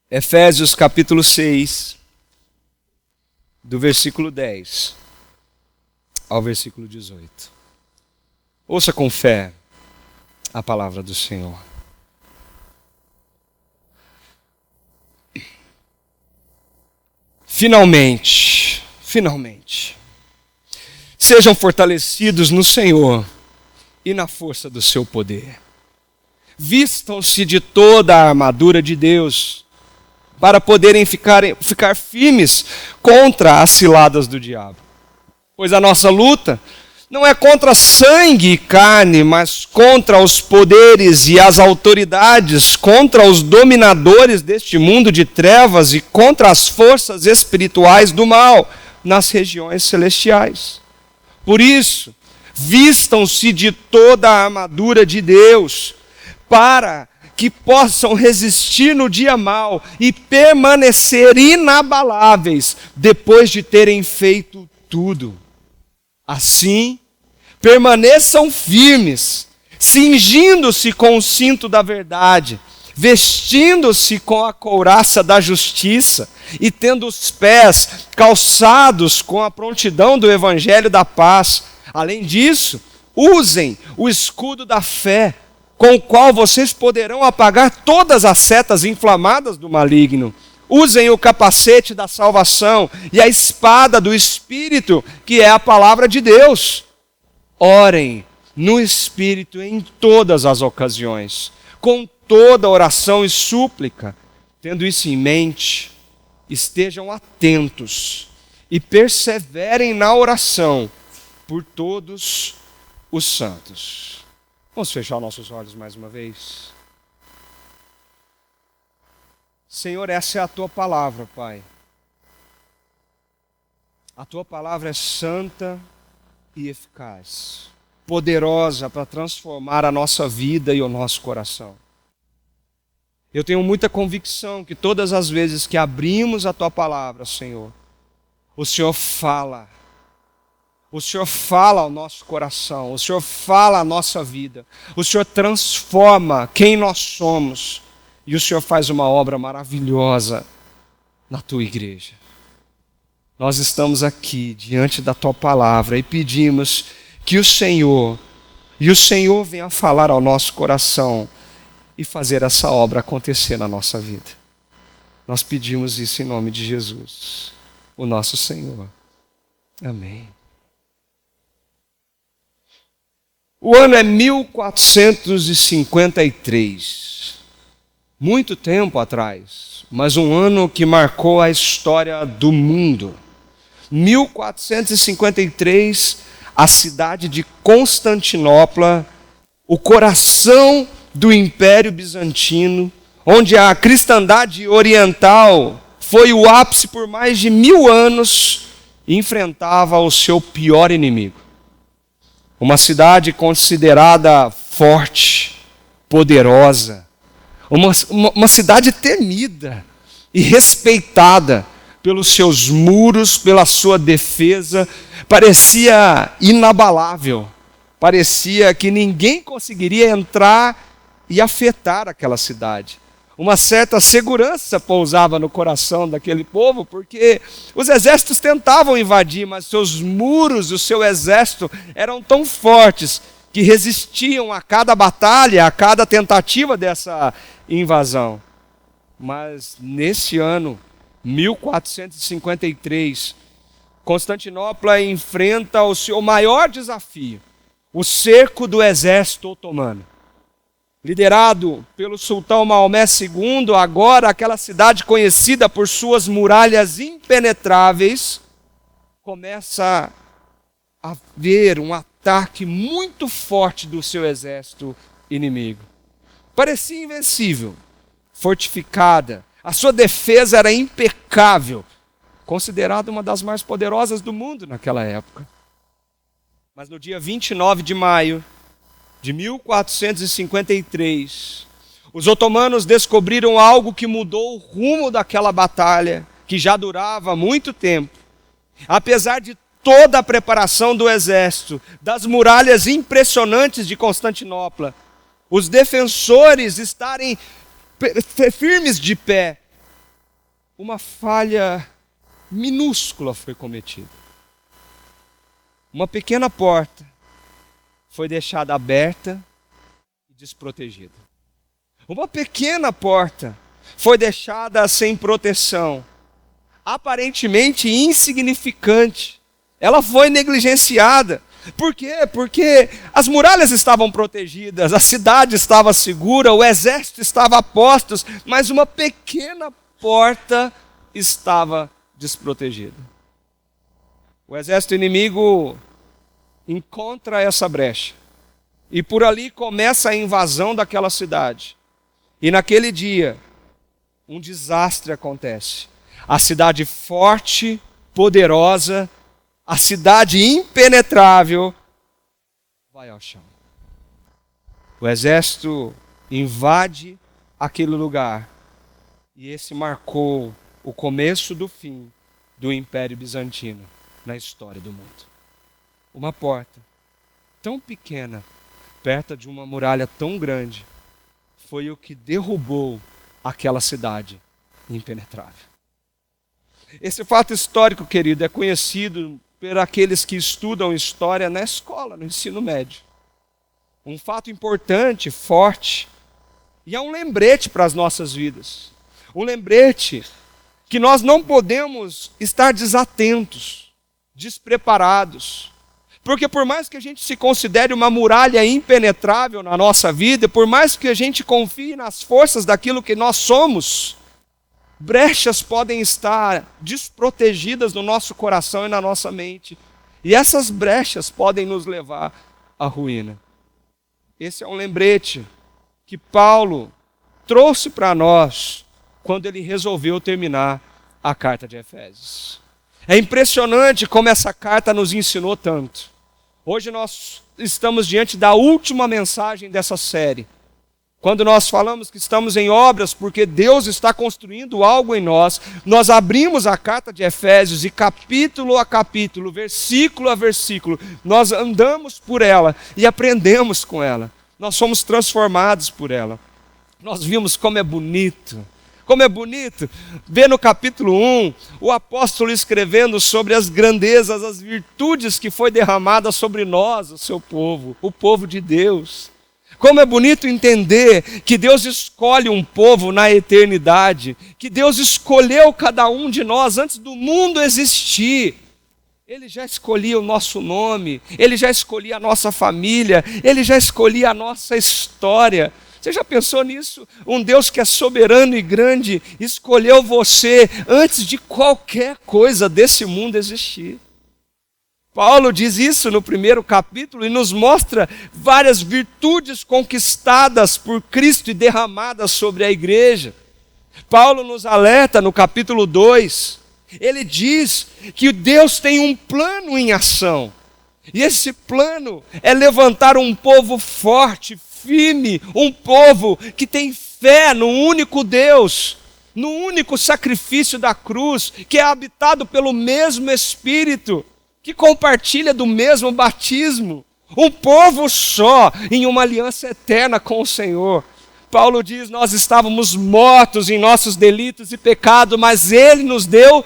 Efésios capítulo 6, do versículo 10 ao versículo 18. Ouça com fé a palavra do Senhor. Finalmente, sejam fortalecidos no Senhor e na força do seu poder. Vistam-se de toda a armadura de Deus, para poderem ficar firmes contra as ciladas do diabo. Pois a nossa luta não é contra sangue e carne, mas contra os poderes e as autoridades, contra os dominadores deste mundo de trevas e contra as forças espirituais do mal nas regiões celestiais. Por isso, vistam-se de toda a armadura de Deus, para que possam resistir no dia mau e permanecer inabaláveis depois de terem feito tudo. Assim, permaneçam firmes, cingindo-se com o cinto da verdade, vestindo-se com a couraça da justiça e tendo os pés calçados com a prontidão do evangelho da paz. Além disso, usem o escudo da fé, com o qual vocês poderão apagar todas as setas inflamadas do maligno. Usem o capacete da salvação e a espada do Espírito, que é a palavra de Deus. Orem no Espírito em todas as ocasiões, com toda oração e súplica. Tendo isso em mente, estejam atentos e perseverem na oração por todos os santos. Vamos fechar nossos olhos mais uma vez. Senhor, essa é a Tua palavra, Pai. A Tua palavra é santa e eficaz, poderosa para transformar a nossa vida e o nosso coração. Eu tenho muita convicção que todas as vezes que abrimos a Tua palavra, Senhor, o Senhor fala. O Senhor fala ao nosso coração, o Senhor fala à nossa vida, o Senhor transforma quem nós somos e o Senhor faz uma obra maravilhosa na Tua igreja. Nós estamos aqui diante da Tua palavra e pedimos que o Senhor venha falar ao nosso coração e fazer essa obra acontecer na nossa vida. Nós pedimos isso em nome de Jesus, o nosso Senhor. Amém. O ano é 1453, muito tempo atrás, mas um ano que marcou a história do mundo. 1453, a cidade de Constantinopla, o coração do Império Bizantino, onde a cristandade oriental foi o ápice por mais de 1000 anos e enfrentava o seu pior inimigo. Uma cidade considerada forte, poderosa, uma cidade temida e respeitada pelos seus muros, pela sua defesa, parecia inabalável, parecia que ninguém conseguiria entrar e afetar aquela cidade. Uma certa segurança pousava no coração daquele povo, porque os exércitos tentavam invadir, mas seus muros, o seu exército eram tão fortes que resistiam a cada batalha, a cada tentativa dessa invasão. Mas nesse ano, 1453, Constantinopla enfrenta o seu maior desafio, o cerco do exército otomano. Liderado pelo sultão Maomé II, agora aquela cidade conhecida por suas muralhas impenetráveis, começa a ver um ataque muito forte do seu exército inimigo. Parecia invencível, fortificada, a sua defesa era impecável, considerada uma das mais poderosas do mundo naquela época. Mas no dia 29 de maio de 1453, os otomanos descobriram algo que mudou o rumo daquela batalha, que já durava muito tempo. Apesar de toda a preparação do exército, das muralhas impressionantes de Constantinopla, os defensores estarem firmes de pé, uma falha minúscula foi cometida. Uma pequena porta foi deixada aberta e desprotegida. Uma pequena porta foi deixada sem proteção, aparentemente insignificante. Ela foi negligenciada. Por quê? Porque as muralhas estavam protegidas, a cidade estava segura, o exército estava a postos, mas uma pequena porta estava desprotegida. O exército inimigo encontra essa brecha e por ali começa a invasão daquela cidade. E naquele dia, um desastre acontece. A cidade forte, poderosa, a cidade impenetrável vai ao chão. O exército invade aquele lugar e esse marcou o começo do fim do Império Bizantino na história do mundo. Uma porta tão pequena, perto de uma muralha tão grande, foi o que derrubou aquela cidade impenetrável. Esse fato histórico, querido, é conhecido por aqueles que estudam história na escola, no ensino médio. Um fato importante, forte, e é um lembrete para as nossas vidas. Um lembrete que nós não podemos estar desatentos, despreparados. Porque por mais que a gente se considere uma muralha impenetrável na nossa vida, por mais que a gente confie nas forças daquilo que nós somos, brechas podem estar desprotegidas no nosso coração e na nossa mente. E essas brechas podem nos levar à ruína. Esse é um lembrete que Paulo trouxe para nós quando ele resolveu terminar a carta de Efésios. É impressionante como essa carta nos ensinou tanto. Hoje nós estamos diante da última mensagem dessa série. Quando nós falamos que estamos em obras porque Deus está construindo algo em nós, nós abrimos a carta de Efésios e capítulo a capítulo, versículo a versículo, nós andamos por ela e aprendemos com ela. Nós somos transformados por ela. Nós vimos como é bonito. Como é bonito ver no capítulo 1 o apóstolo escrevendo sobre as grandezas, as virtudes que foi derramada sobre nós, o seu povo, o povo de Deus. Como é bonito entender que Deus escolhe um povo na eternidade, que Deus escolheu cada um de nós antes do mundo existir. Ele já escolhia o nosso nome, Ele já escolhia a nossa família, Ele já escolhia a nossa história. Você já pensou nisso? Um Deus que é soberano e grande escolheu você antes de qualquer coisa desse mundo existir. Paulo diz isso no primeiro capítulo e nos mostra várias virtudes conquistadas por Cristo e derramadas sobre a igreja. Paulo nos alerta no capítulo 2, ele diz que Deus tem um plano em ação. E esse plano é levantar um povo forte, firme, um povo que tem fé no único Deus, no único sacrifício da cruz, que é habitado pelo mesmo Espírito, que compartilha do mesmo batismo, um povo só em uma aliança eterna com o Senhor. Paulo diz, nós estávamos mortos em nossos delitos e pecados, mas Ele nos deu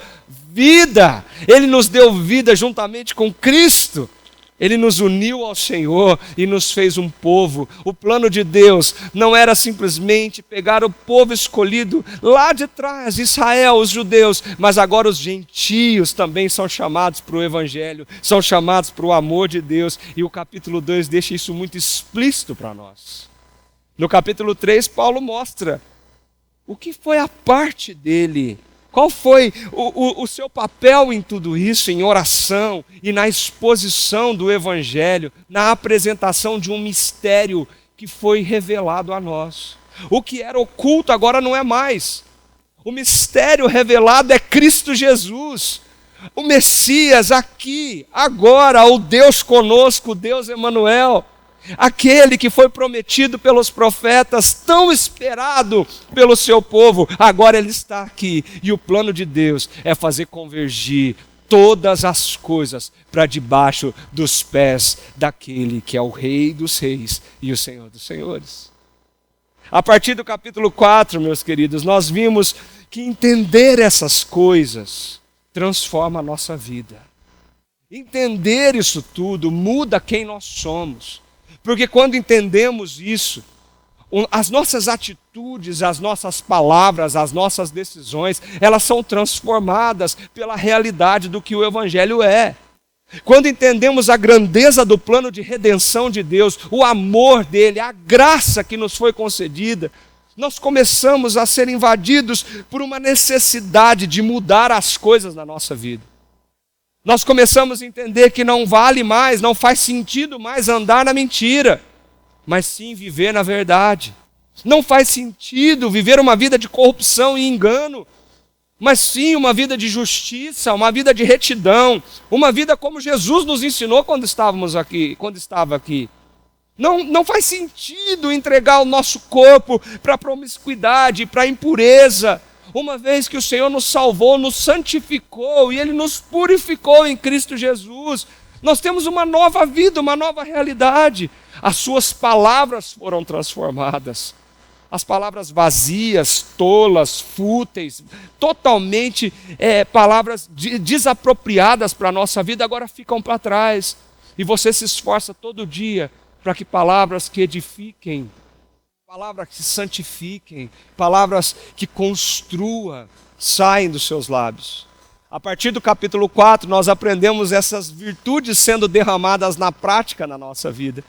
vida, Ele nos deu vida juntamente com Cristo. Ele nos uniu ao Senhor e nos fez um povo. O plano de Deus não era simplesmente pegar o povo escolhido lá de trás, Israel, os judeus, mas agora os gentios também são chamados para o Evangelho, são chamados para o amor de Deus. E o capítulo 2 deixa isso muito explícito para nós. No capítulo 3, Paulo mostra o que foi a parte dele. Qual foi o seu papel em tudo isso, em oração e na exposição do Evangelho, na apresentação de um mistério que foi revelado a nós. O que era oculto agora não é mais. O mistério revelado é Cristo Jesus, o Messias aqui, agora, o Deus conosco, o Deus Emanuel. Aquele que foi prometido pelos profetas, tão esperado pelo seu povo, agora ele está aqui. E o plano de Deus é fazer convergir todas as coisas para debaixo dos pés daquele que é o Rei dos Reis e o Senhor dos Senhores. A partir do capítulo 4, meus queridos, nós vimos que entender essas coisas transforma a nossa vida. Entender isso tudo muda quem nós somos. Porque quando entendemos isso, as nossas atitudes, as nossas palavras, as nossas decisões, elas são transformadas pela realidade do que o Evangelho é. Quando entendemos a grandeza do plano de redenção de Deus, o amor dele, a graça que nos foi concedida, nós começamos a ser invadidos por uma necessidade de mudar as coisas na nossa vida. Nós começamos a entender que não vale mais, não faz sentido mais andar na mentira, mas sim viver na verdade. Não faz sentido viver uma vida de corrupção e engano, mas sim uma vida de justiça, uma vida de retidão, uma vida como Jesus nos ensinou quando estava aqui. Não faz sentido entregar o nosso corpo para a promiscuidade, para a impureza, uma vez que o Senhor nos salvou, nos santificou e Ele nos purificou em Cristo Jesus. Nós temos uma nova vida, uma nova realidade. As suas palavras foram transformadas. As palavras vazias, tolas, fúteis, totalmente palavras desapropriadas para a nossa vida, agora ficam para trás. E você se esforça todo dia para que palavras que edifiquem, palavras que santifiquem, palavras que construam, saiam dos seus lábios. A partir do capítulo 4, nós aprendemos essas virtudes sendo derramadas na prática na nossa vida.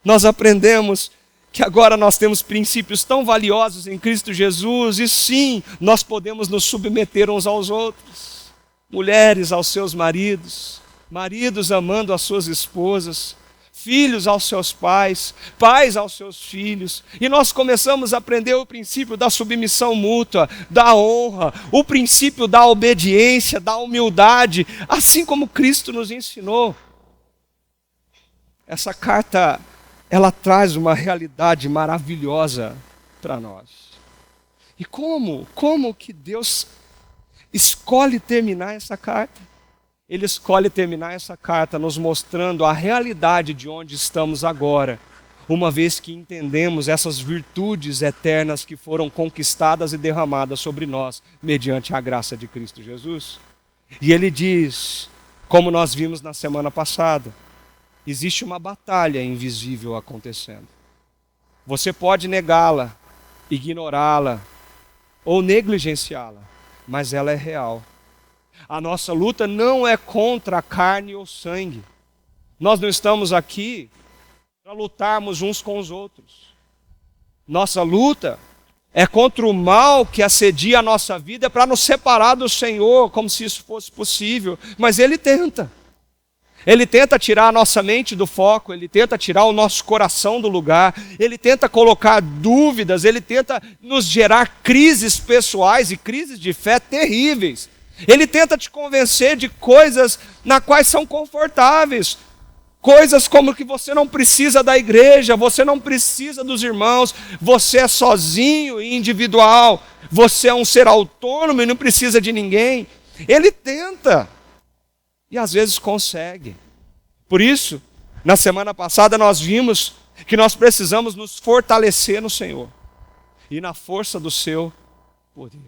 Nós aprendemos que agora nós temos princípios tão valiosos em Cristo Jesus, e sim, nós podemos nos submeter uns aos outros. Mulheres aos seus maridos, maridos amando as suas esposas, filhos aos seus pais, pais aos seus filhos. E nós começamos a aprender o princípio da submissão mútua, da honra, o princípio da obediência, da humildade, assim como Cristo nos ensinou. Essa carta, ela traz uma realidade maravilhosa para nós. E como que Deus escolhe terminar essa carta? Ele escolhe terminar essa carta nos mostrando a realidade de onde estamos agora, uma vez que entendemos essas virtudes eternas que foram conquistadas e derramadas sobre nós, mediante a graça de Cristo Jesus. E ele diz, como nós vimos na semana passada, existe uma batalha invisível acontecendo. Você pode negá-la, ignorá-la ou negligenciá-la, mas ela é real. A nossa luta não é contra a carne ou sangue. Nós não estamos aqui para lutarmos uns com os outros. Nossa luta é contra o mal que assedia a nossa vida para nos separar do Senhor, como se isso fosse possível. Mas Ele tenta. Ele tenta tirar a nossa mente do foco, Ele tenta tirar o nosso coração do lugar, Ele tenta colocar dúvidas, Ele tenta nos gerar crises pessoais e crises de fé terríveis. Ele tenta te convencer de coisas na quais são confortáveis. Coisas como que você não precisa da igreja, você não precisa dos irmãos, você é sozinho e individual, você é um ser autônomo e não precisa de ninguém. Ele tenta e às vezes consegue. Por isso, na semana passada nós vimos que nós precisamos nos fortalecer no Senhor e na força do seu poder.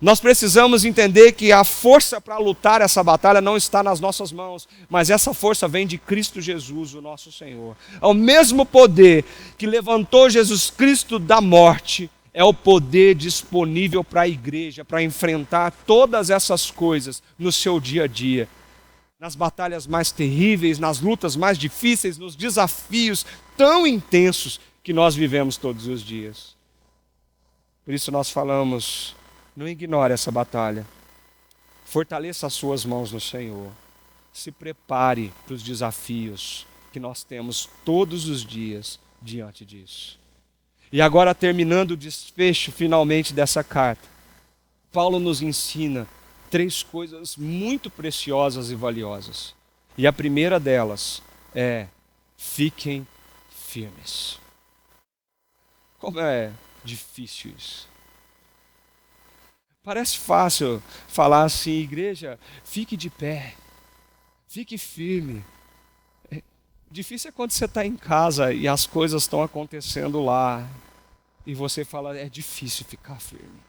Nós precisamos entender que a força para lutar essa batalha não está nas nossas mãos, mas essa força vem de Cristo Jesus, o nosso Senhor. É o mesmo poder que levantou Jesus Cristo da morte, é o poder disponível para a igreja, para enfrentar todas essas coisas no seu dia a dia. Nas batalhas mais terríveis, nas lutas mais difíceis, nos desafios tão intensos que nós vivemos todos os dias. Por isso nós falamos, não ignore essa batalha. Fortaleça as suas mãos no Senhor. Se prepare para os desafios que nós temos todos os dias diante disso. E agora, terminando o desfecho finalmente dessa carta, Paulo nos ensina 3 coisas muito preciosas e valiosas. E a primeira delas é: fiquem firmes. Como é difícil isso. Parece fácil falar assim, igreja, fique de pé, fique firme. Difícil é quando você está em casa e as coisas estão acontecendo lá. E você fala, é difícil ficar firme.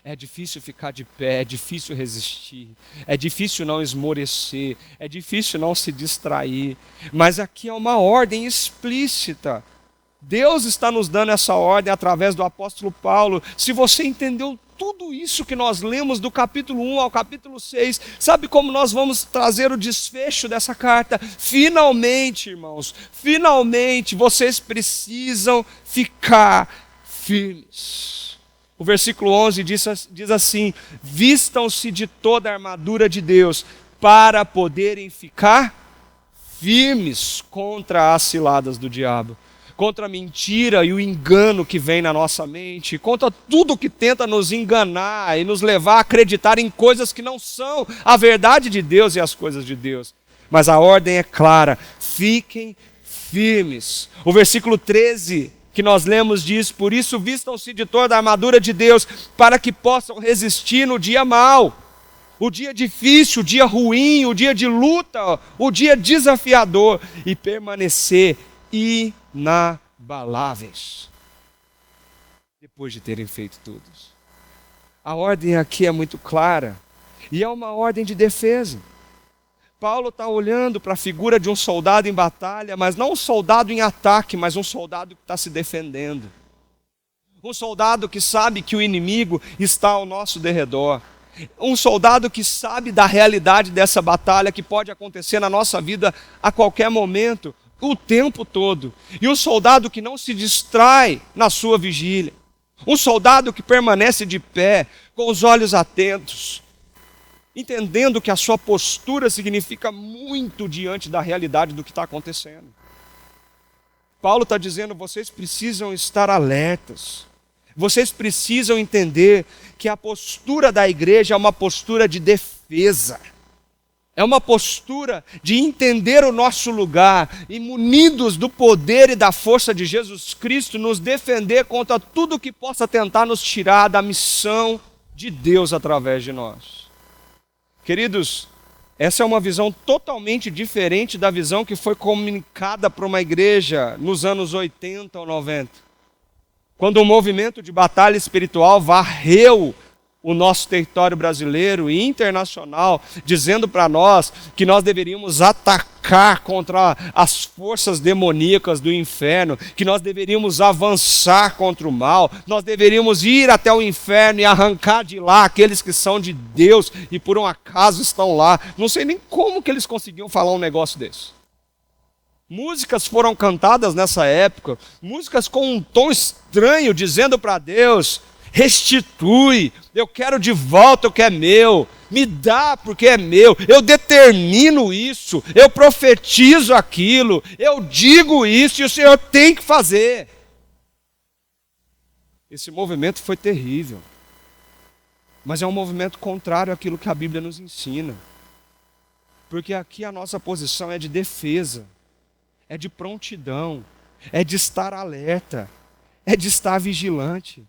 É difícil ficar de pé, é difícil resistir, é difícil não esmorecer, é difícil não se distrair. Mas aqui é uma ordem explícita. Deus está nos dando essa ordem através do apóstolo Paulo. Se você entendeu tudo isso que nós lemos do capítulo 1 ao capítulo 6, sabe como nós vamos trazer o desfecho dessa carta? Finalmente, irmãos, finalmente vocês precisam ficar firmes. O versículo 11 diz assim: vistam-se de toda a armadura de Deus para poderem ficar firmes contra as ciladas do diabo, contra a mentira e o engano que vem na nossa mente, contra tudo que tenta nos enganar e nos levar a acreditar em coisas que não são a verdade de Deus e as coisas de Deus. Mas a ordem é clara: fiquem firmes. O versículo 13 que nós lemos diz: por isso vistam-se de toda a armadura de Deus, para que possam resistir no dia mau, o dia difícil, o dia ruim, o dia de luta, o dia desafiador, e permanecer inabaláveis, depois de terem feito tudo. A ordem aqui é muito clara, e é uma ordem de defesa. Paulo está olhando para a figura de um soldado em batalha, mas não um soldado em ataque, mas um soldado que está se defendendo. Um soldado que sabe que o inimigo está ao nosso derredor. Um soldado que sabe da realidade dessa batalha que pode acontecer na nossa vida a qualquer momento, o tempo todo. E um soldado que não se distrai na sua vigília. Um soldado que permanece de pé, com os olhos atentos, entendendo que a sua postura significa muito diante da realidade do que está acontecendo. Paulo está dizendo: vocês precisam estar alertas. Vocês precisam entender que a postura da igreja é uma postura de defesa. É uma postura de entender o nosso lugar e, munidos do poder e da força de Jesus Cristo, nos defender contra tudo que possa tentar nos tirar da missão de Deus através de nós. Queridos, essa é uma visão totalmente diferente da visão que foi comunicada para uma igreja nos anos 80 ou 90. Quando um movimento de batalha espiritual varreu o nosso território brasileiro e internacional, dizendo para nós que nós deveríamos atacar contra as forças demoníacas do inferno, que nós deveríamos avançar contra o mal, nós deveríamos ir até o inferno e arrancar de lá aqueles que são de Deus e por um acaso estão lá. Não sei nem como que eles conseguiam falar um negócio desse. Músicas foram cantadas nessa época, músicas com um tom estranho, dizendo para Deus: restitui, eu quero de volta o que é meu, me dá porque é meu, eu determino isso, eu profetizo aquilo, eu digo isso e o Senhor tem que fazer. Esse movimento foi terrível, mas é um movimento contrário àquilo que a Bíblia nos ensina, porque aqui a nossa posição é de defesa, é de prontidão, é de estar alerta, é de estar vigilante,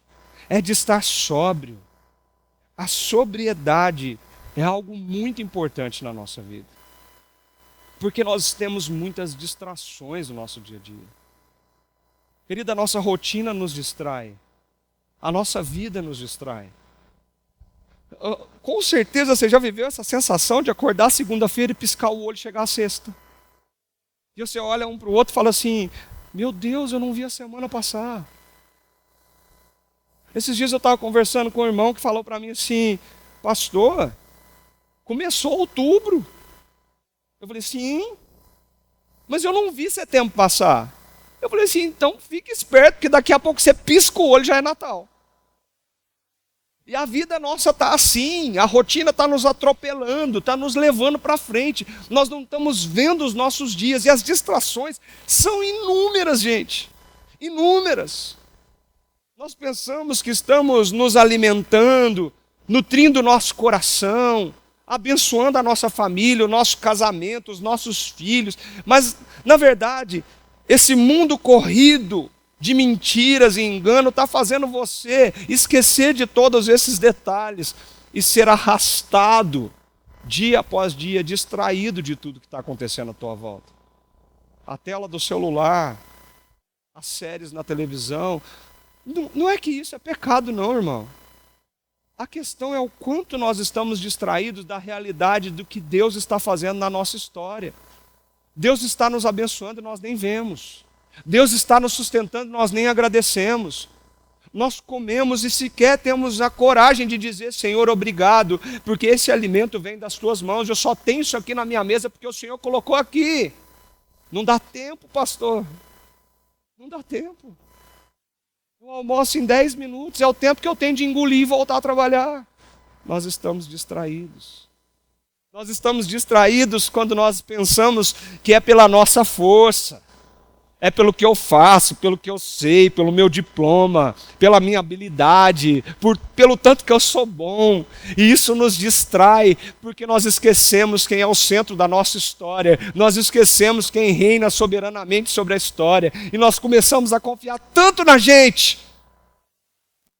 é de estar sóbrio. A sobriedade é algo muito importante na nossa vida, porque nós temos muitas distrações no nosso dia a dia. Querida, a nossa rotina nos distrai, a nossa vida nos distrai. Com certeza você já viveu essa sensação de acordar segunda-feira e piscar o olho e chegar à sexta. E você olha um para o outro e fala assim: meu Deus, eu não vi a semana passar. Esses dias eu estava conversando com um irmão que falou para mim assim: pastor, começou outubro. Eu falei: sim, mas eu não vi setembro passar. Eu falei assim: então fique esperto, porque daqui a pouco você pisca o olho e já é Natal. E a vida nossa está assim, a rotina está nos atropelando, está nos levando para frente. Nós não estamos vendo os nossos dias, e as distrações são inúmeras, gente, inúmeras. Nós pensamos que estamos nos alimentando, nutrindo o nosso coração, abençoando a nossa família, o nosso casamento, os nossos filhos. Mas, na verdade, esse mundo corrido de mentiras e engano está fazendo você esquecer de todos esses detalhes e ser arrastado dia após dia, distraído de tudo que está acontecendo à tua volta. A tela do celular, as séries na televisão, Não é que isso é pecado, não, irmão. A questão é o quanto nós estamos distraídos da realidade do que Deus está fazendo na nossa história. Deus está nos abençoando e nós nem vemos. Deus está nos sustentando e nós nem agradecemos. Nós comemos e sequer temos a coragem de dizer: Senhor, obrigado, porque esse alimento vem das tuas mãos, eu só tenho isso aqui na minha mesa porque o Senhor colocou aqui. Não dá tempo, pastor. Não dá tempo. Eu almoço em 10 minutos, é o tempo que eu tenho de engolir e voltar a trabalhar. Nós estamos distraídos. Nós estamos distraídos quando nós pensamos que é pela nossa força, é pelo que eu faço, pelo que eu sei, pelo meu diploma, pela minha habilidade, pelo tanto que eu sou bom. E isso nos distrai, porque nós esquecemos quem é o centro da nossa história, nós esquecemos quem reina soberanamente sobre a história, e nós começamos a confiar tanto na gente,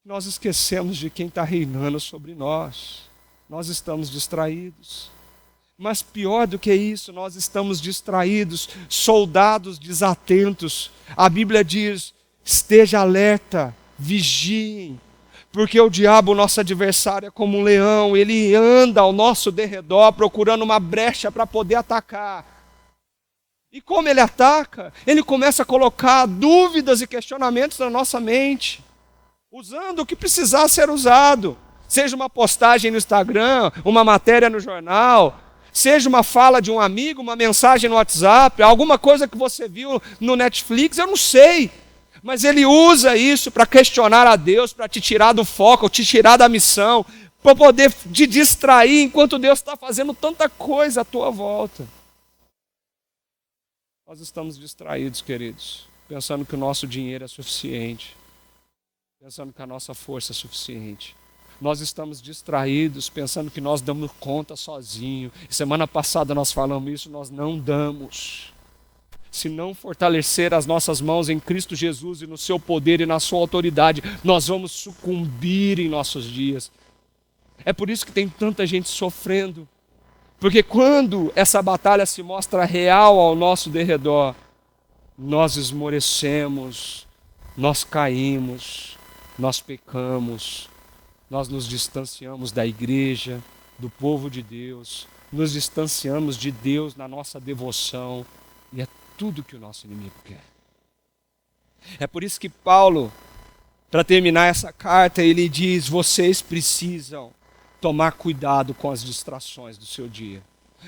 nós esquecemos de quem está reinando sobre nós. Nós estamos distraídos. Mas pior do que isso, nós estamos distraídos, soldados desatentos. A Bíblia diz: esteja alerta, vigiem, porque o diabo, nosso adversário, é como um leão, ele anda ao nosso derredor procurando uma brecha para poder atacar. E como ele ataca? Ele começa a colocar dúvidas e questionamentos na nossa mente, usando o que precisar ser usado, seja uma postagem no Instagram, uma matéria no jornal, seja uma fala de um amigo, uma mensagem no WhatsApp, alguma coisa que você viu no Netflix, eu não sei. Mas ele usa isso para questionar a Deus, para te tirar do foco, te tirar da missão, para poder te distrair enquanto Deus está fazendo tanta coisa à tua volta. Nós estamos distraídos, queridos, pensando que o nosso dinheiro é suficiente, pensando que a nossa força é suficiente. Nós estamos distraídos, pensando que nós damos conta sozinho. Semana passada nós falamos isso, nós não damos. Se não fortalecer as nossas mãos em Cristo Jesus e no seu poder e na sua autoridade, nós vamos sucumbir em nossos dias. É por isso que tem tanta gente sofrendo. Porque quando essa batalha se mostra real ao nosso derredor, nós esmorecemos, nós caímos, nós pecamos. Nós nos distanciamos da igreja, do povo de Deus, nos distanciamos de Deus na nossa devoção, e é tudo que o nosso inimigo quer. É por isso que Paulo, para terminar essa carta, ele diz: vocês precisam tomar cuidado com as distrações do seu dia.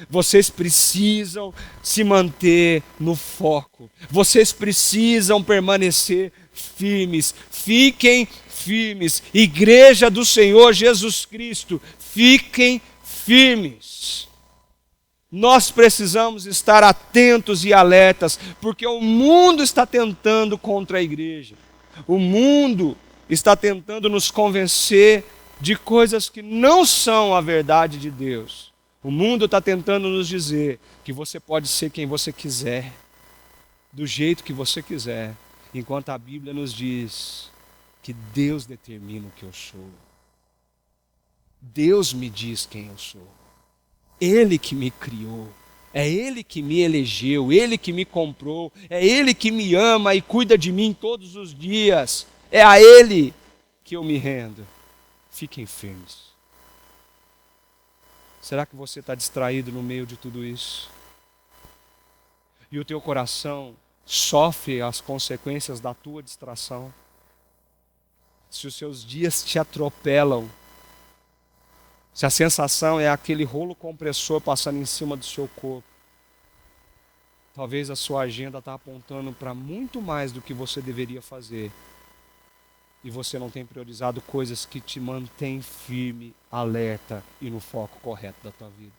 Vocês precisam se manter no foco. Vocês precisam permanecer firmes. Fiquem firmes. Igreja do Senhor Jesus Cristo, fiquem firmes. Nós precisamos estar atentos e alertas, porque o mundo está tentando contra a igreja. O mundo está tentando nos convencer de coisas que não são a verdade de Deus. O mundo está tentando nos dizer que você pode ser quem você quiser, do jeito que você quiser, enquanto a Bíblia nos diz que Deus determina o que eu sou. Deus me diz quem eu sou. Ele que me criou, é Ele que me elegeu, Ele que me comprou, é Ele que me ama e cuida de mim todos os dias. É a Ele que eu me rendo. Fiquem firmes. Será que você está distraído no meio de tudo isso? E o teu coração sofre as consequências da tua distração? Se os seus dias te atropelam, se a sensação é aquele rolo compressor passando em cima do seu corpo, talvez a sua agenda está apontando para muito mais do que você deveria fazer. E você não tem priorizado coisas que te mantêm firme, alerta e no foco correto da tua vida.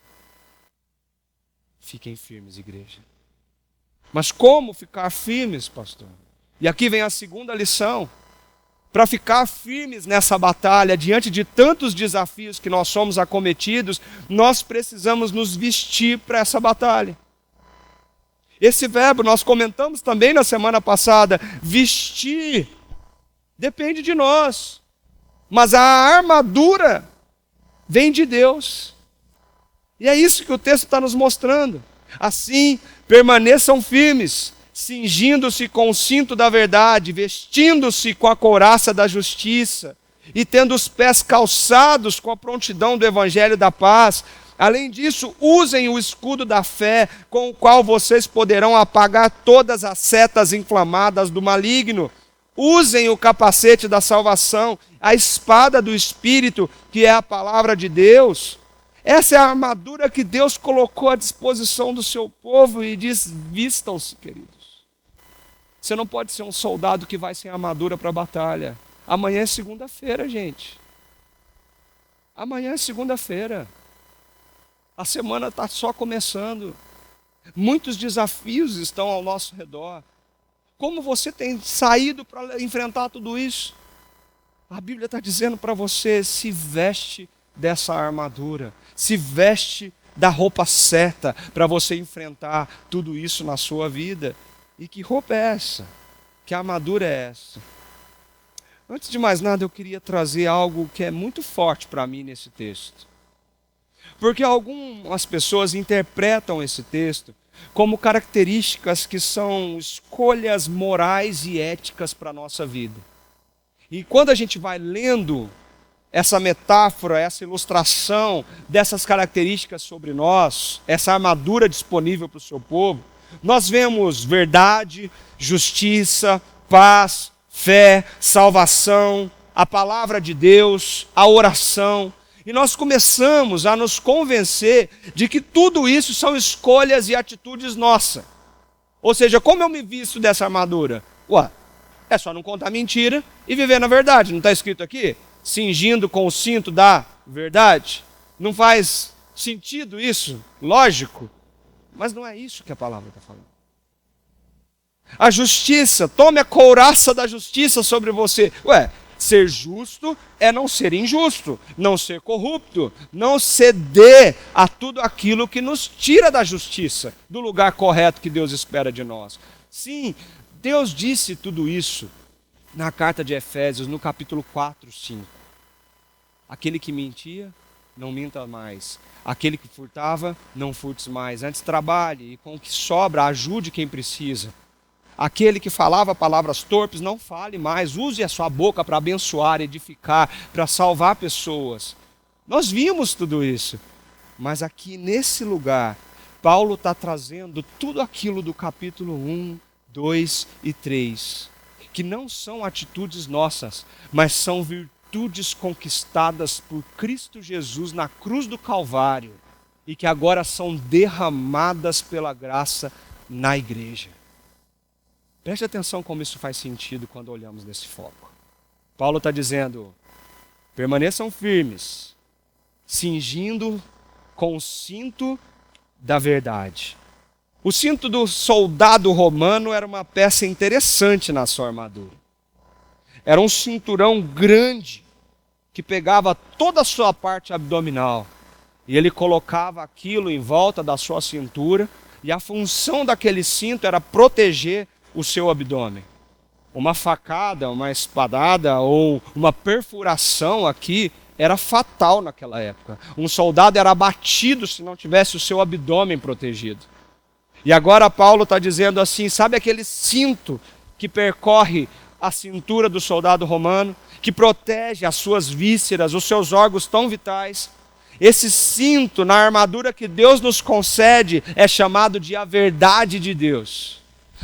Fiquem firmes, igreja. Mas como ficar firmes, pastor? E aqui vem a segunda lição. Para ficar firmes nessa batalha, diante de tantos desafios que nós somos acometidos, nós precisamos nos vestir para essa batalha. Esse verbo nós comentamos também na semana passada, vestir, depende de nós. Mas a armadura vem de Deus. E é isso que o texto está nos mostrando. Assim, permaneçam firmes, cingindo-se com o cinto da verdade, vestindo-se com a couraça da justiça e tendo os pés calçados com a prontidão do evangelho da paz. Além disso, usem o escudo da fé, com o qual vocês poderão apagar todas as setas inflamadas do maligno. Usem o capacete da salvação, a espada do Espírito, que é a palavra de Deus. Essa é a armadura que Deus colocou à disposição do seu povo e diz: vistam-se, queridos. Você não pode ser um soldado que vai sem armadura para a batalha. Amanhã é segunda-feira, gente. Amanhã é segunda-feira. A semana está só começando. Muitos desafios estão ao nosso redor. Como você tem saído para enfrentar tudo isso? A Bíblia está dizendo para você: se veste dessa armadura, se veste da roupa certa para você enfrentar tudo isso na sua vida. E que roupa é essa? Que armadura é essa? Antes de mais nada, eu queria trazer algo que é muito forte para mim nesse texto. Porque algumas pessoas interpretam esse texto como características que são escolhas morais e éticas para a nossa vida. E quando a gente vai lendo essa metáfora, essa ilustração dessas características sobre nós, essa armadura disponível para o seu povo, nós vemos verdade, justiça, paz, fé, salvação, a palavra de Deus, a oração. E nós começamos a nos convencer de que tudo isso são escolhas e atitudes nossas. Ou seja, como eu me visto dessa armadura? É só não contar mentira e viver na verdade. Não está escrito aqui? Cingindo com o cinto da verdade. Não faz sentido isso? Lógico. Mas não é isso que a palavra está falando. A justiça, tome a couraça da justiça sobre você. Ser justo é não ser injusto, não ser corrupto, não ceder a tudo aquilo que nos tira da justiça, do lugar correto que Deus espera de nós. Sim, Deus disse tudo isso na carta de Efésios, no capítulo 4, 5. Aquele que mentia, não minta mais. Aquele que furtava, não furtes mais. Antes trabalhe e com o que sobra ajude quem precisa. Aquele que falava palavras torpes, não fale mais. Use a sua boca para abençoar, edificar, para salvar pessoas. Nós vimos tudo isso. Mas aqui nesse lugar, Paulo está trazendo tudo aquilo do capítulo 1, 2 e 3. Que não são atitudes nossas, mas são virtudes conquistadas por Cristo Jesus na cruz do Calvário. E que agora são derramadas pela graça na igreja. Preste atenção como isso faz sentido quando olhamos nesse foco. Paulo está dizendo: permaneçam firmes, cingindo com o cinto da verdade. O cinto do soldado romano era uma peça interessante na sua armadura. Era um cinturão grande que pegava toda a sua parte abdominal. E ele colocava aquilo em volta da sua cintura. E a função daquele cinto era proteger o seu abdômen. Uma facada, uma espadada ou uma perfuração aqui era fatal naquela época. Um soldado era abatido se não tivesse o seu abdômen protegido. E agora Paulo está dizendo assim: sabe aquele cinto que percorre a cintura do soldado romano, que protege as suas vísceras, os seus órgãos tão vitais? Esse cinto na armadura que Deus nos concede é chamado de a verdade de Deus.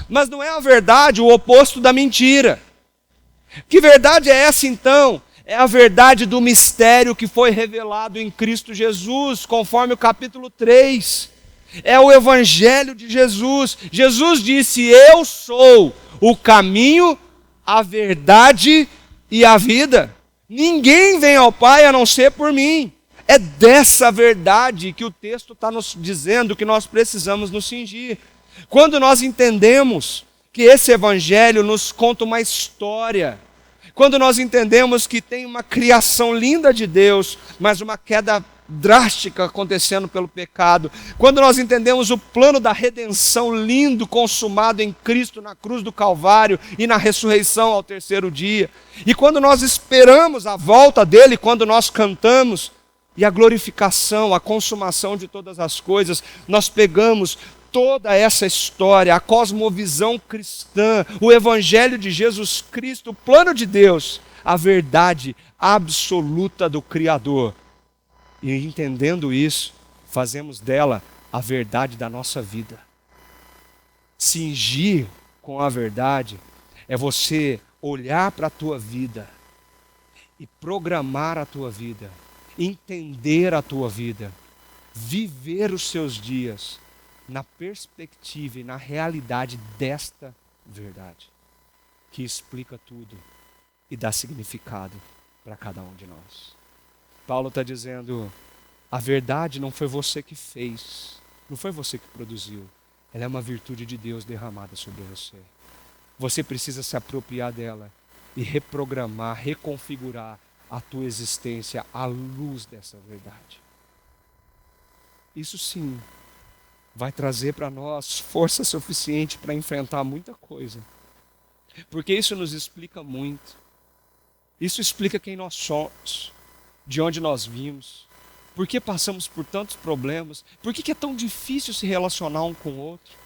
Mas não é a verdade o oposto da mentira. Que verdade é essa então? É a verdade do mistério que foi revelado em Cristo Jesus, conforme o capítulo 3. É o evangelho de Jesus. Jesus disse: eu sou o caminho, a verdade e a vida. Ninguém vem ao Pai a não ser por mim. É dessa verdade que o texto está nos dizendo que nós precisamos nos cingir. Quando nós entendemos que esse evangelho nos conta uma história, quando nós entendemos que tem uma criação linda de Deus, mas uma queda drástica acontecendo pelo pecado, quando nós entendemos o plano da redenção lindo consumado em Cristo na cruz do Calvário e na ressurreição ao terceiro dia, e quando nós esperamos a volta dele, quando nós cantamos, e a glorificação, a consumação de todas as coisas, nós pegamos toda essa história, a cosmovisão cristã, o evangelho de Jesus Cristo, o plano de Deus, a verdade absoluta do Criador. E entendendo isso, fazemos dela a verdade da nossa vida. Cingir com a verdade é você olhar para a tua vida e programar a tua vida, entender a tua vida, viver os seus dias na perspectiva e na realidade desta verdade, que explica tudo e dá significado para cada um de nós. Paulo está dizendo, a verdade não foi você que fez, não foi você que produziu, ela é uma virtude de Deus derramada sobre você. Você precisa se apropriar dela e reprogramar, reconfigurar a tua existência à luz dessa verdade. Isso sim vai trazer para nós força suficiente para enfrentar muita coisa. Porque isso nos explica muito. Isso explica quem nós somos, de onde nós vimos, por que passamos por tantos problemas, por que é tão difícil se relacionar um com o outro,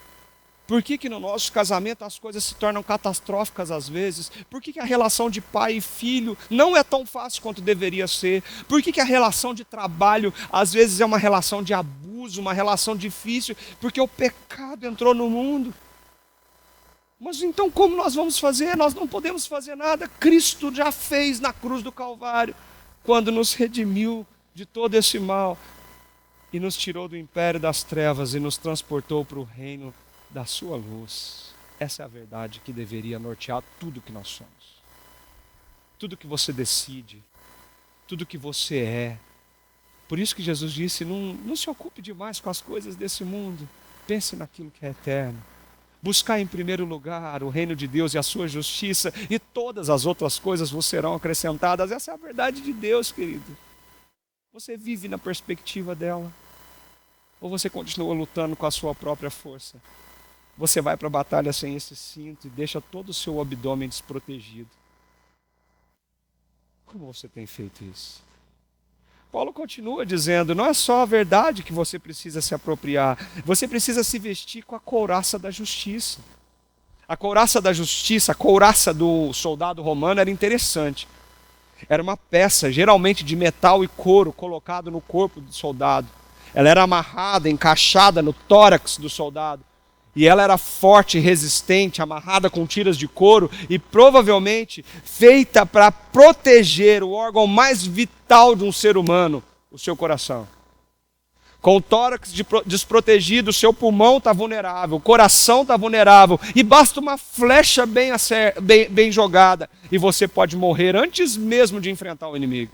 por que no nosso casamento as coisas se tornam catastróficas às vezes, por que a relação de pai e filho não é tão fácil quanto deveria ser, por que a relação de trabalho às vezes é uma relação de abuso, uma relação difícil, porque o pecado entrou no mundo. Mas então como nós vamos fazer? Nós não podemos fazer nada. Cristo já fez na cruz do Calvário, quando nos redimiu de todo esse mal e nos tirou do império das trevas e nos transportou para o reino da sua luz. Essa é a verdade que deveria nortear tudo que nós somos. Tudo que você decide, tudo que você é. Por isso que Jesus disse, não se ocupe demais com as coisas desse mundo. Pense naquilo que é eterno. Buscar em primeiro lugar o reino de Deus e a sua justiça, e todas as outras coisas vos serão acrescentadas. Essa é a verdade de Deus, querido. Você vive na perspectiva dela? Ou você continua lutando com a sua própria força? Você vai para a batalha sem esse cinto e deixa todo o seu abdômen desprotegido. Como você tem feito isso? Paulo continua dizendo, não é só a verdade que você precisa se apropriar, você precisa se vestir com a couraça da justiça. A couraça da justiça, a couraça do soldado romano era interessante. Era uma peça, geralmente de metal e couro, colocado no corpo do soldado. Ela era amarrada, encaixada no tórax do soldado. E ela era forte, resistente, amarrada com tiras de couro e provavelmente feita para proteger o órgão mais vital de um ser humano, o seu coração. Com o tórax desprotegido, o seu pulmão está vulnerável, o coração está vulnerável e basta uma flecha bem jogada e você pode morrer antes mesmo de enfrentar o inimigo.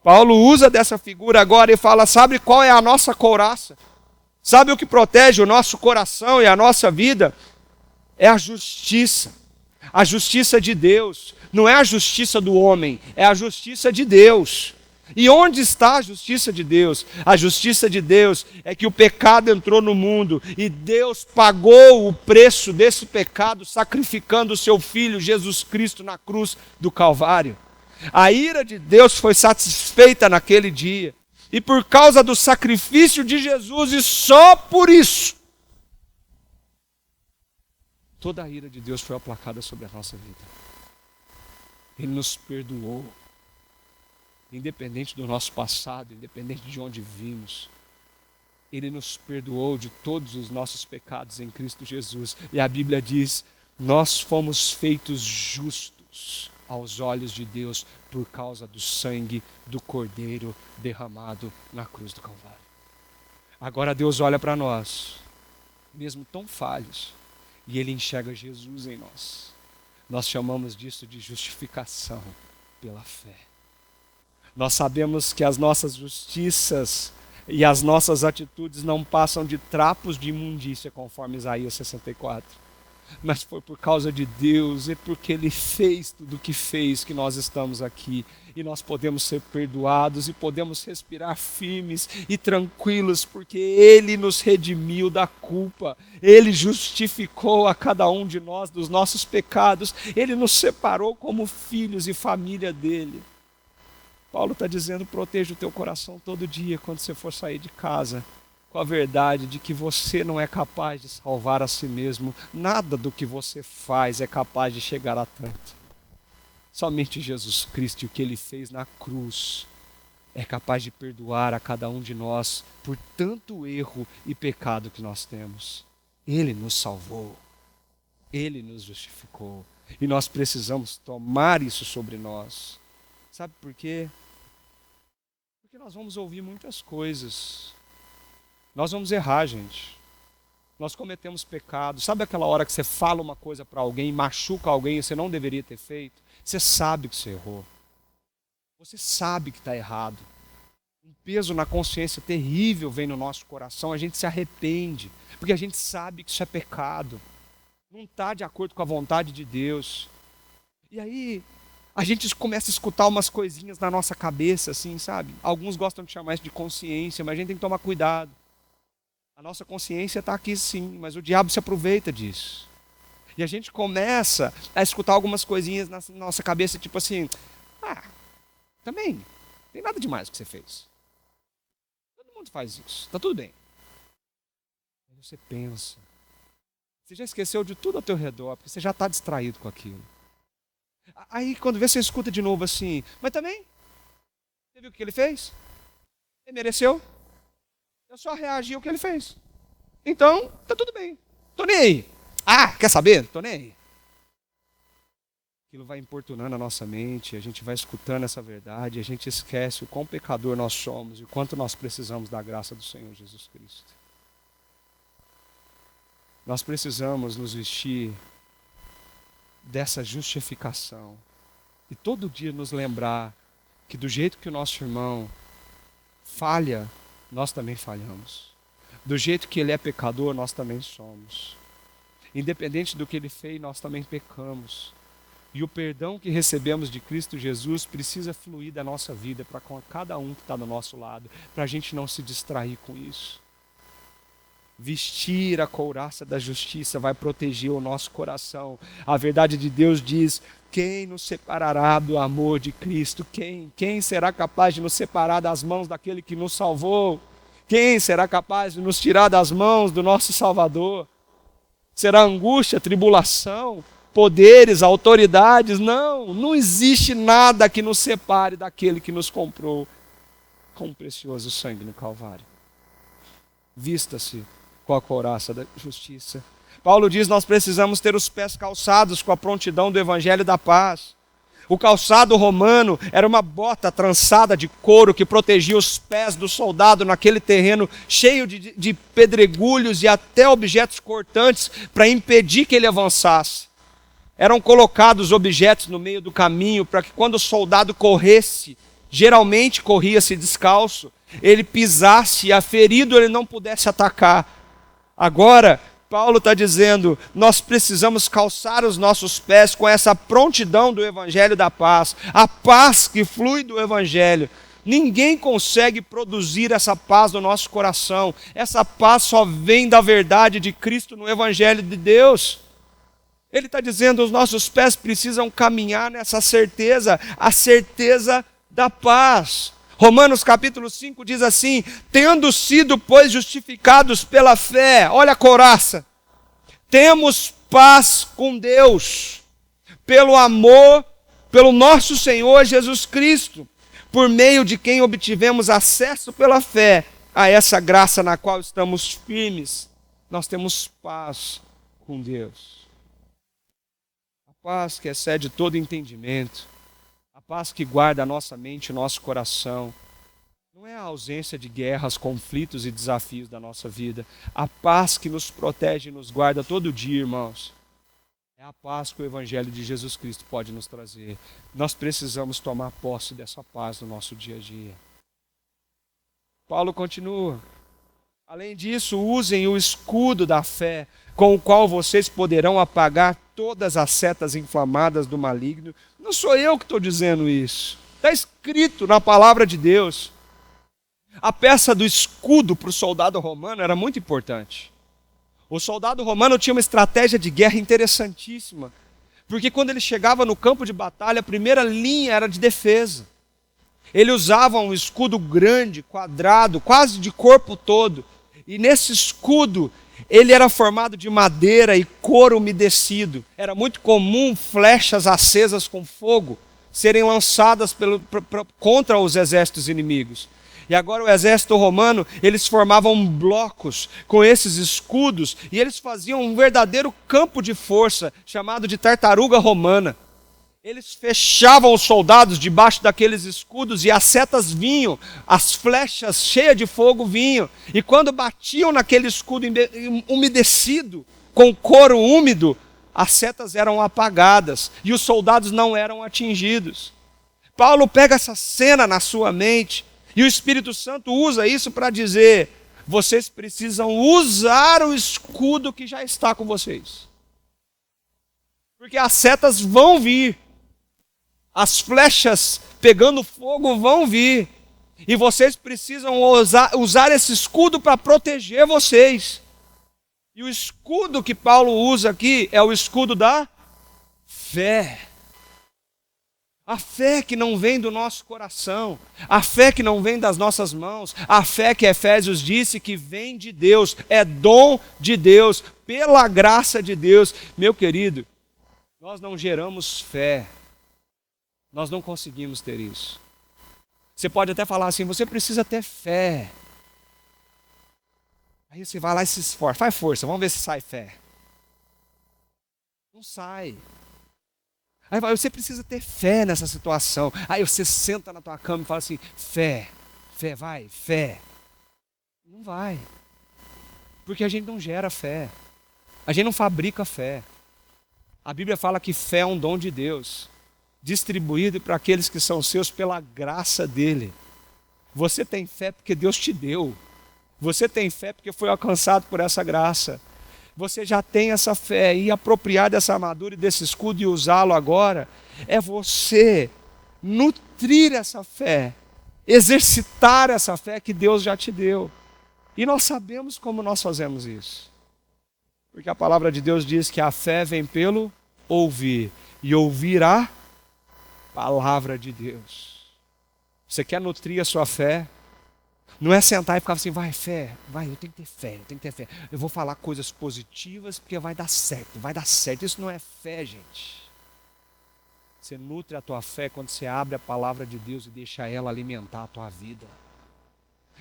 Paulo usa dessa figura agora e fala, sabe qual é a nossa couraça? Sabe o que protege o nosso coração e a nossa vida? É a justiça. A justiça de Deus. Não é a justiça do homem, é a justiça de Deus. E onde está a justiça de Deus? A justiça de Deus é que o pecado entrou no mundo e Deus pagou o preço desse pecado sacrificando o seu Filho Jesus Cristo na cruz do Calvário. A ira de Deus foi satisfeita naquele dia. E por causa do sacrifício de Jesus, e só por isso, toda a ira de Deus foi aplacada sobre a nossa vida. Ele nos perdoou, independente do nosso passado, independente de onde vimos. Ele nos perdoou de todos os nossos pecados em Cristo Jesus. E a Bíblia diz, nós fomos feitos justos aos olhos de Deus por causa do sangue do Cordeiro derramado na cruz do Calvário. Agora Deus olha para nós, mesmo tão falhos, e Ele enxerga Jesus em nós. Nós chamamos disso de justificação pela fé. Nós sabemos que as nossas justiças e as nossas atitudes não passam de trapos de imundícia, conforme Isaías 64. Mas foi por causa de Deus, é porque Ele fez tudo o que fez que nós estamos aqui. E nós podemos ser perdoados e podemos respirar firmes e tranquilos, porque Ele nos redimiu da culpa. Ele justificou a cada um de nós dos nossos pecados. Ele nos separou como filhos e família dEle. Paulo está dizendo, proteja o teu coração todo dia quando você for sair de casa. com a verdade de que você não é capaz de salvar a si mesmo. Nada do que você faz é capaz de chegar a tanto. Somente Jesus Cristo e o que Ele fez na cruz é capaz de perdoar a cada um de nós por tanto erro e pecado que nós temos. Ele nos salvou. Ele nos justificou. E nós precisamos tomar isso sobre nós. Sabe por quê? Porque nós vamos ouvir muitas coisas. Nós vamos errar, gente. Nós cometemos pecado. Sabe aquela hora que você fala uma coisa para alguém, machuca alguém e você não deveria ter feito? Você sabe que você errou. Você sabe que está errado. Um peso na consciência terrível vem no nosso coração. A gente se arrepende, porque a gente sabe que isso é pecado. Não está de acordo com a vontade de Deus. E aí, a gente começa a escutar umas coisinhas na nossa cabeça, assim, sabe? Alguns gostam de chamar isso de consciência, mas a gente tem que tomar cuidado. A nossa consciência está aqui sim, mas o diabo se aproveita disso. E a gente começa a escutar algumas coisinhas na nossa cabeça, tipo assim, também, não tem nada demais o que você fez. Todo mundo faz isso, está tudo bem. Aí você pensa, você já esqueceu de tudo ao teu redor, porque você já está distraído com aquilo. Aí quando vê, você escuta de novo assim, mas também, você viu o que ele fez? Ele mereceu? Eu só reagi ao que ele fez. Então, tá tudo bem. Tô nem aí. Quer saber? Tô nem aí. Aquilo vai importunando a nossa mente, a gente vai escutando essa verdade, a gente esquece o quão pecador nós somos e o quanto nós precisamos da graça do Senhor Jesus Cristo. Nós precisamos nos vestir dessa justificação e todo dia nos lembrar que do jeito que o nosso irmão falha, nós também falhamos. Do jeito que ele é pecador, nós também somos. Independente do que ele fez, nós também pecamos. E o perdão que recebemos de Cristo Jesus precisa fluir da nossa vida para com cada um que está do nosso lado, para a gente não se distrair com isso. Vestir a couraça da justiça vai proteger o nosso coração. A verdade de Deus diz: quem nos separará do amor de Cristo? Quem será capaz de nos separar das mãos daquele que nos salvou? Quem será capaz de nos tirar das mãos do nosso Salvador? Será angústia, tribulação, poderes, autoridades? Não existe nada que nos separe daquele que nos comprou com o precioso sangue no Calvário. Vista-se com a couraça da justiça. Paulo diz: nós precisamos ter os pés calçados com a prontidão do Evangelho da paz. O calçado romano era uma bota trançada de couro que protegia os pés do soldado naquele terreno cheio de pedregulhos e até objetos cortantes para impedir que ele avançasse. Eram colocados objetos no meio do caminho para que quando o soldado corresse, geralmente corria-se descalço, ele pisasse e a ferido ele não pudesse atacar. Agora, Paulo está dizendo, nós precisamos calçar os nossos pés com essa prontidão do Evangelho da paz, a paz que flui do Evangelho. Ninguém consegue produzir essa paz no nosso coração. Essa paz só vem da verdade de Cristo no Evangelho de Deus. Ele está dizendo, os nossos pés precisam caminhar nessa certeza, a certeza da paz. Romanos capítulo 5 diz assim: tendo sido, pois, justificados pela fé, olha a couraça, temos paz com Deus, pelo amor, pelo nosso Senhor Jesus Cristo, por meio de quem obtivemos acesso pela fé a essa graça na qual estamos firmes. Nós temos paz com Deus. A paz que excede todo entendimento. A paz que guarda a nossa mente e o nosso coração. Não é a ausência de guerras, conflitos e desafios da nossa vida. A paz que nos protege e nos guarda todo dia, irmãos. É a paz que o Evangelho de Jesus Cristo pode nos trazer. Nós precisamos tomar posse dessa paz no nosso dia a dia. Paulo continua. Além disso, usem o escudo da fé, com o qual vocês poderão apagar todas as setas inflamadas do maligno. Não sou eu que estou dizendo isso. Está escrito na palavra de Deus. A peça do escudo para o soldado romano era muito importante. O soldado romano tinha uma estratégia de guerra interessantíssima. Porque quando ele chegava no campo de batalha, a primeira linha era de defesa. Ele usava um escudo grande, quadrado, quase de corpo todo. E nesse escudo, ele era formado de madeira e couro umedecido. Era muito comum flechas acesas com fogo serem lançadas contra os exércitos inimigos. E agora o exército romano, eles formavam blocos com esses escudos e eles faziam um verdadeiro campo de força, chamado de tartaruga romana. Eles fechavam os soldados debaixo daqueles escudos e as setas vinham, as flechas cheias de fogo vinham. E quando batiam naquele escudo umedecido, com couro úmido, as setas eram apagadas e os soldados não eram atingidos. Paulo pega essa cena na sua mente e o Espírito Santo usa isso para dizer: vocês precisam usar o escudo que já está com vocês. Porque as setas vão vir. As flechas pegando fogo vão vir. E vocês precisam usar esse escudo para proteger vocês. E o escudo que Paulo usa aqui é o escudo da fé. A fé que não vem do nosso coração, a fé que não vem das nossas mãos, a fé que Efésios disse que vem de Deus, é dom de Deus, pela graça de Deus. Meu querido, nós não geramos fé, nós não conseguimos ter isso. Você pode até falar assim: você precisa ter fé. Aí você vai lá e se esforça, faz força, vamos ver se sai fé. Não sai. Aí você precisa ter fé nessa situação. Aí você senta na tua cama e fala assim: fé, fé, vai, fé. Não vai. Porque a gente não gera fé. A gente não fabrica fé. A Bíblia fala que fé é um dom de Deus, distribuído para aqueles que são seus pela graça dele. Você tem fé porque Deus te deu. Você tem fé porque foi alcançado por essa graça. Você já tem essa fé, e apropriar dessa armadura e desse escudo e usá-lo agora é você nutrir essa fé, exercitar essa fé que Deus já te deu. E nós sabemos como nós fazemos isso. Porque a palavra de Deus diz que a fé vem pelo ouvir, e ouvir a palavra de Deus. Você quer nutrir a sua fé? Não é sentar e ficar assim: vai, fé, vai, eu tenho que ter fé, eu tenho que ter fé. Eu vou falar coisas positivas porque vai dar certo, vai dar certo. Isso não é fé, gente. Você nutre a tua fé quando você abre a palavra de Deus e deixa ela alimentar a tua vida.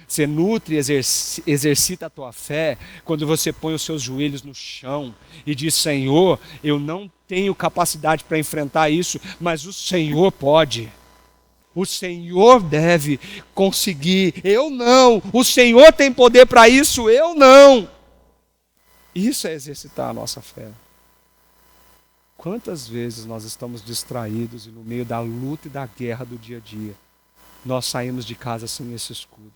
Você nutre e exercita a tua fé quando você põe os seus joelhos no chão e diz: Senhor, eu não tenho capacidade para enfrentar isso, mas o Senhor pode. O Senhor deve conseguir, eu não. O Senhor tem poder para isso, eu não. Isso é exercitar a nossa fé. Quantas vezes nós estamos distraídos e no meio da luta e da guerra do dia a dia, nós saímos de casa sem esse escudo.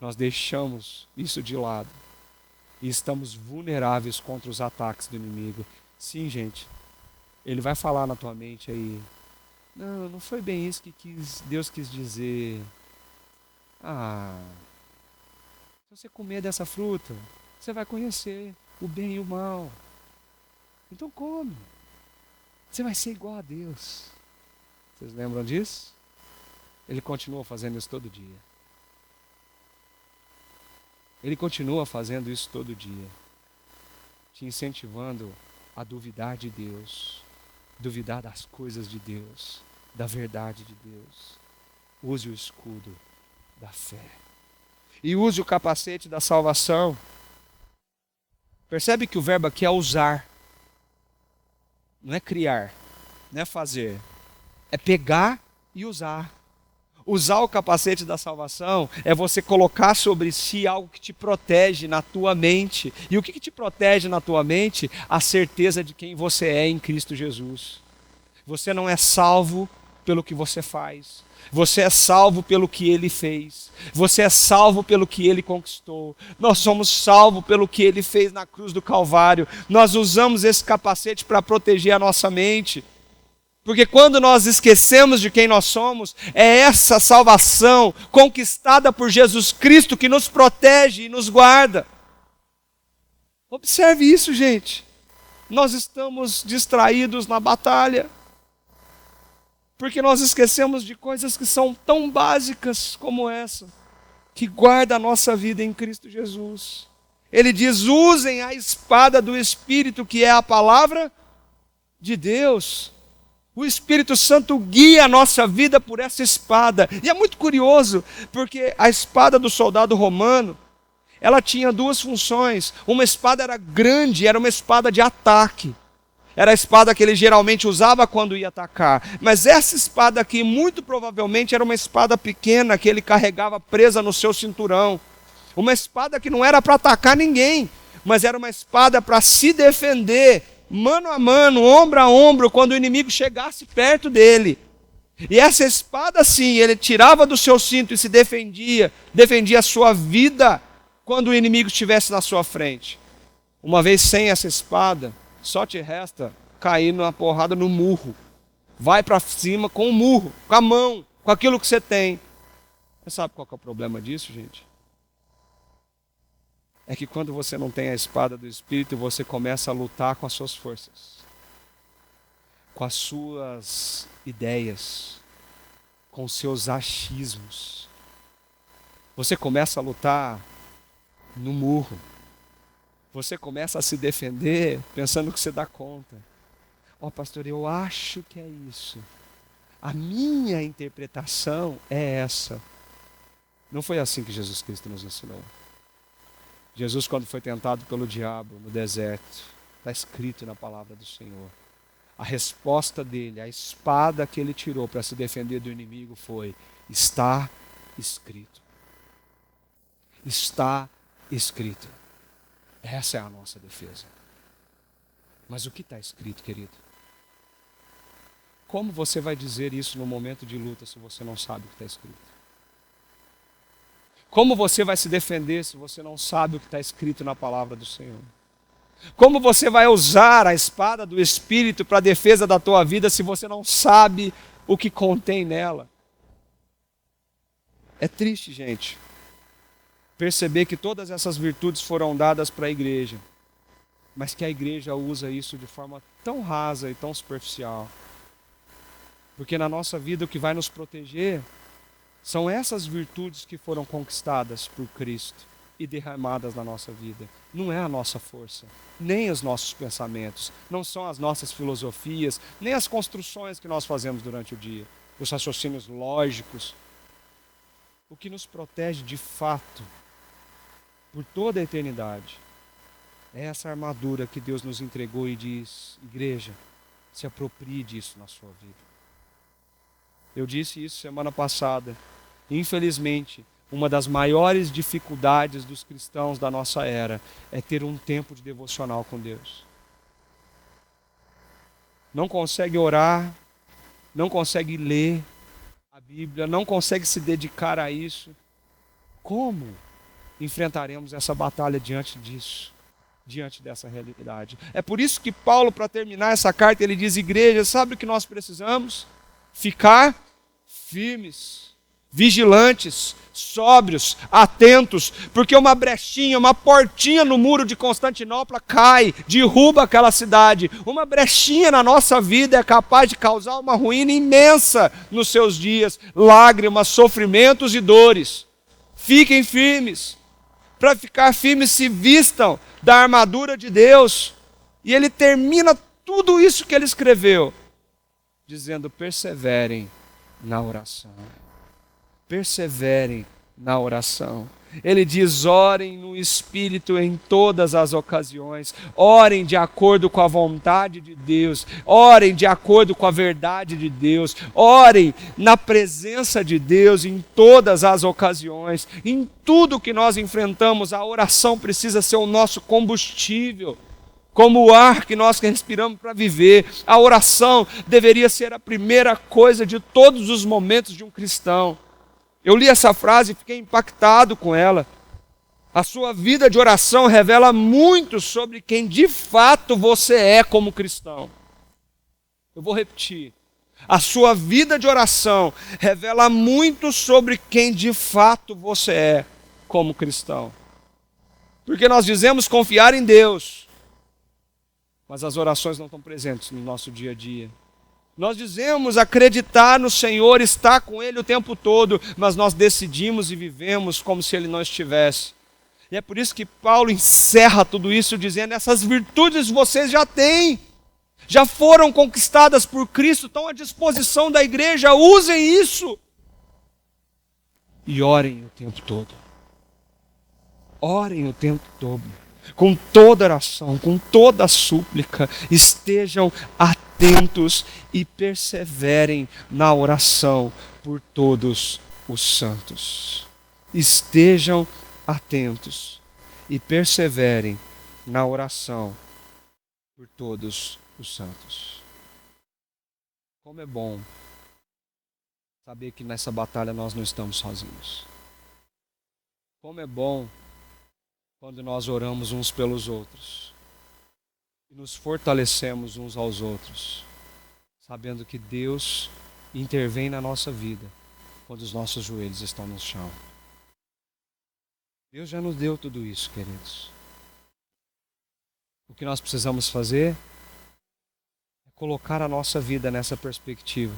Nós deixamos isso de lado e estamos vulneráveis contra os ataques do inimigo. Sim, gente, ele vai falar na tua mente aí: não foi bem isso que Deus quis dizer. Se você comer dessa fruta, você vai conhecer o bem e o mal. Então come. Você vai ser igual a Deus. Vocês lembram disso? Ele continua fazendo isso todo dia. Ele continua fazendo isso todo dia, te incentivando a duvidar de Deus, duvidar das coisas de Deus, da verdade de Deus. Use o escudo da fé. E use o capacete da salvação. Percebe que o verbo aqui é usar. Não é criar, não é fazer. É pegar e usar. Usar o capacete da salvação é você colocar sobre si algo que te protege na tua mente. E o que te protege na tua mente? A certeza de quem você é em Cristo Jesus. Você não é salvo pelo que você faz. Você é salvo pelo que Ele fez. Você é salvo pelo que Ele conquistou. Nós somos salvos pelo que Ele fez na cruz do Calvário. Nós usamos esse capacete para proteger a nossa mente. Porque quando nós esquecemos de quem nós somos, é essa salvação conquistada por Jesus Cristo que nos protege e nos guarda. Observe isso, gente. Nós estamos distraídos na batalha, porque nós esquecemos de coisas que são tão básicas como essa. que guarda a nossa vida em Cristo Jesus. Ele diz: usem a espada do Espírito, que é a palavra de Deus. O Espírito Santo guia a nossa vida por essa espada. E é muito curioso, porque a espada do soldado romano, ela tinha duas funções. Uma espada era grande, era uma espada de ataque. Era a espada que ele geralmente usava quando ia atacar. Mas essa espada aqui, muito provavelmente, era uma espada pequena que ele carregava presa no seu cinturão. Uma espada que não era para atacar ninguém, mas era uma espada para se defender, mano a mano, ombro a ombro, quando o inimigo chegasse perto dele. E essa espada, sim, ele tirava do seu cinto e se defendia a sua vida quando o inimigo estivesse na sua frente. Uma vez sem essa espada, só te resta cair numa porrada no murro. Vai para cima com o murro, com a mão, com aquilo que você tem. Você sabe qual que é o problema disso, gente? É que quando você não tem a espada do Espírito, você começa a lutar com as suas forças, com as suas ideias, com os seus achismos. Você começa a lutar no murro. Você começa a se defender pensando que você dá conta. Pastor, eu acho que é isso. A minha interpretação é essa. Não foi assim que Jesus Cristo nos ensinou. Jesus, quando foi tentado pelo diabo no deserto, está escrito na palavra do Senhor. A resposta dele, a espada que ele tirou para se defender do inimigo foi: está escrito. Está escrito. Essa é a nossa defesa. Mas o que está escrito, querido? Como você vai dizer isso no momento de luta se você não sabe o que está escrito? Como você vai se defender se você não sabe o que está escrito na palavra do Senhor? Como você vai usar a espada do Espírito para a defesa da tua vida se você não sabe o que contém nela? É triste, gente, perceber que todas essas virtudes foram dadas para a igreja, mas que a igreja usa isso de forma tão rasa e tão superficial. Porque na nossa vida o que vai nos proteger são essas virtudes que foram conquistadas por Cristo e derramadas na nossa vida. Não é a nossa força, nem os nossos pensamentos, não são as nossas filosofias, nem as construções que nós fazemos durante o dia, os raciocínios lógicos. O que nos protege de fato, por toda a eternidade, é essa armadura que Deus nos entregou e diz: igreja, se aproprie disso na sua vida. Eu disse isso semana passada. Infelizmente, uma das maiores dificuldades dos cristãos da nossa era é ter um tempo de devocional com Deus. Não consegue orar, não consegue ler a Bíblia, não consegue se dedicar a isso. Como enfrentaremos essa batalha diante disso? Diante dessa realidade. É por isso que Paulo, para terminar essa carta, ele diz: igreja, sabe o que nós precisamos? Ficar firmes, vigilantes, sóbrios, atentos, porque uma brechinha, uma portinha no muro de Constantinopla cai, derruba aquela cidade. Uma brechinha na nossa vida é capaz de causar uma ruína imensa nos seus dias, lágrimas, sofrimentos e dores. Fiquem firmes. Para ficar firmes, se vistam da armadura de Deus. E ele termina tudo isso que ele escreveu dizendo: perseverem na oração. Perseverem na oração. Ele diz: orem no Espírito em todas as ocasiões. Orem de acordo com a vontade de Deus. Orem de acordo com a verdade de Deus. Orem na presença de Deus em todas as ocasiões. Em tudo que nós enfrentamos, a oração precisa ser o nosso combustível. Como o ar que nós respiramos para viver, a oração deveria ser a primeira coisa de todos os momentos de um cristão. Eu li essa frase e fiquei impactado com ela. A sua vida de oração revela muito sobre quem de fato você é como cristão. Eu vou repetir. A sua vida de oração revela muito sobre quem de fato você é como cristão. Porque nós dizemos confiar em Deus, mas as orações não estão presentes no nosso dia a dia. Nós dizemos acreditar no Senhor, estar com Ele o tempo todo, mas nós decidimos e vivemos como se Ele não estivesse. E é por isso que Paulo encerra tudo isso dizendo: essas virtudes vocês já têm, já foram conquistadas por Cristo, estão à disposição da igreja, usem isso. E orem o tempo todo. Orem o tempo todo. Com toda oração, com toda súplica, estejam atentos e perseverem na oração por todos os santos. Estejam atentos e perseverem na oração por todos os santos. Como é bom saber que nessa batalha nós não estamos sozinhos. Como é bom quando nós oramos uns pelos outros e nos fortalecemos uns aos outros, sabendo que Deus intervém na nossa vida quando os nossos joelhos estão no chão. Deus já nos deu tudo isso, queridos. O que nós precisamos fazer é colocar a nossa vida nessa perspectiva,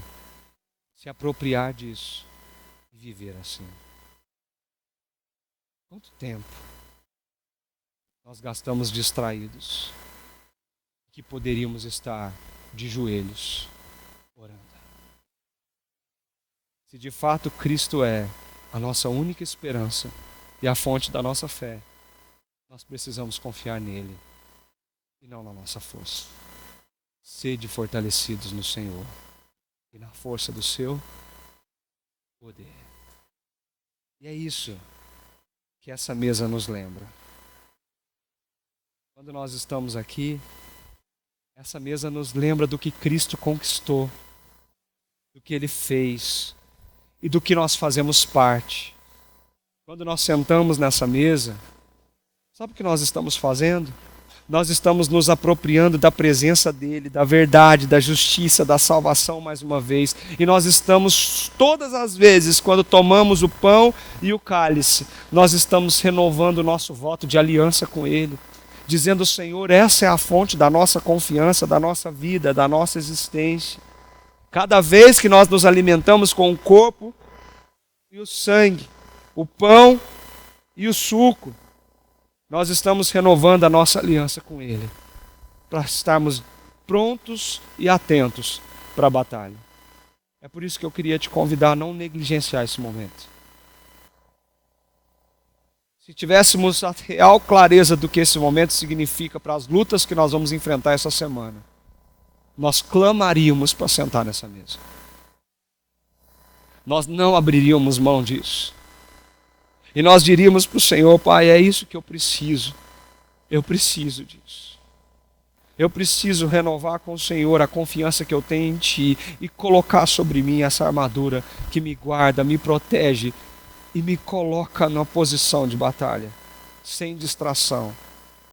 se apropriar disso e viver assim. Quanto tempo nós gastamos distraídos, que poderíamos estar de joelhos orando? Se de fato Cristo é a nossa única esperança e a fonte da nossa fé, nós precisamos confiar nele e não na nossa força. Sede fortalecidos no Senhor e na força do seu poder. E é isso que essa mesa nos lembra. Quando nós estamos aqui, essa mesa nos lembra do que Cristo conquistou, do que Ele fez e do que nós fazemos parte. Quando nós sentamos nessa mesa, sabe o que nós estamos fazendo? Nós estamos nos apropriando da presença dEle, da verdade, da justiça, da salvação mais uma vez. E nós estamos, todas as vezes, quando tomamos o pão e o cálice, nós estamos renovando o nosso voto de aliança com Ele, dizendo: Senhor, essa é a fonte da nossa confiança, da nossa vida, da nossa existência. Cada vez que nós nos alimentamos com o corpo e o sangue, o pão e o suco, nós estamos renovando a nossa aliança com Ele, para estarmos prontos e atentos para a batalha. É por isso que eu queria te convidar a não negligenciar esse momento. Se tivéssemos a real clareza do que esse momento significa para as lutas que nós vamos enfrentar essa semana, nós clamaríamos para sentar nessa mesa. Nós não abriríamos mão disso. E nós diríamos para o Senhor: Pai, é isso que eu preciso. Eu preciso disso. Eu preciso renovar com o Senhor a confiança que eu tenho em Ti e colocar sobre mim essa armadura que me guarda, me protege e me coloca na posição de batalha, sem distração,